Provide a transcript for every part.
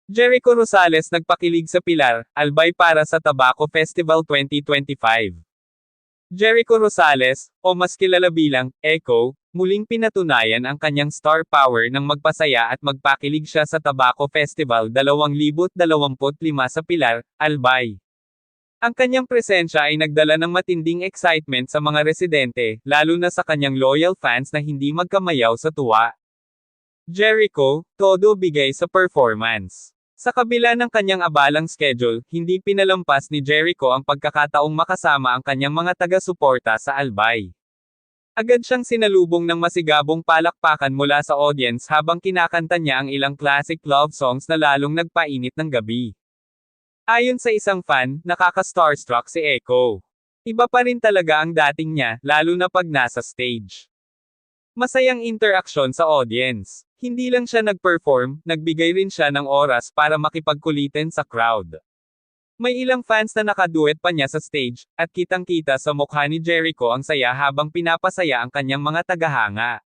Jericho Rosales nagpakilig sa Pilar, Albay para sa Tabaco Festival 2025. Jericho Rosales, o mas kilala bilang Echo, muling pinatunayan ang kanyang star power nang magpasaya at magpakilig siya sa Tabaco Festival 2025 sa Pilar, Albay. Ang kanyang presensya ay nagdala ng matinding excitement sa mga residente, lalo na sa kanyang loyal fans na hindi magkamayaw sa tuwa. Jericho, todo bigay sa performance. Sa kabila ng kanyang abalang schedule, hindi pinalampas ni Jericho ang pagkakataong makasama ang kanyang mga taga-suporta sa Albay. Agad siyang sinalubong ng masigabong palakpakan mula sa audience habang kinakanta niya ang ilang classic love songs na lalong nagpainit ng gabi. Ayon sa isang fan, nakaka-starstruck si Echo. Iba pa rin talaga ang dating niya, lalo na pag nasa stage. Masayang interaksyon sa audience. Hindi lang siya nag-perform, nagbigay rin siya ng oras para makipagkulitin sa crowd. May ilang fans na nakaduet pa niya sa stage, at kitang-kita sa mukha ni Jericho ang saya habang pinapasaya ang kanyang mga tagahanga.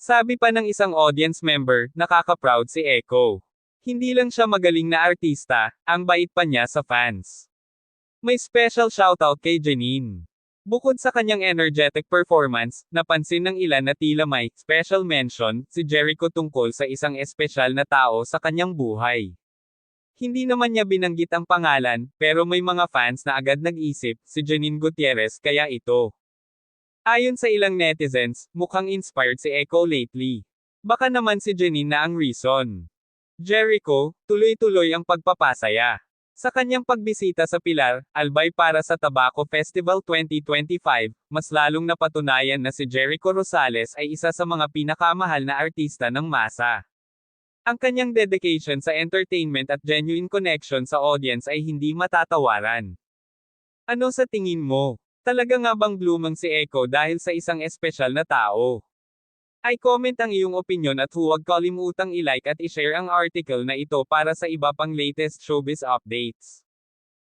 Sabi pa ng isang audience member, nakaka-proud si Echo. Hindi lang siya magaling na artista, ang bait pa niya sa fans. May special shoutout kay Janine. Bukod sa kanyang energetic performance, napansin ng ilan na tila may special mention si Jericho tungkol sa isang espesyal na tao sa kanyang buhay. Hindi naman niya binanggit ang pangalan, pero may mga fans na agad nag-isip, si Janine Gutierrez kaya ito. Ayon sa ilang netizens, mukhang inspired si Echo lately. Baka naman si Janine na ang reason. Jericho, tuloy-tuloy ang pagpapasaya. Sa kanyang pagbisita sa Pilar, Albay para sa Tabaco Festival 2025, mas lalong napatunayan na si Jericho Rosales ay isa sa mga pinakamahal na artista ng masa. Ang kanyang dedication sa entertainment at genuine connection sa audience ay hindi matatawaran. Ano sa tingin mo? Talaga nga bang blooming si Echo dahil sa isang espesyal na tao? I-comment ang iyong opinion at huwag kalimutang i-like at i-share ang article na ito para sa iba pang latest showbiz updates.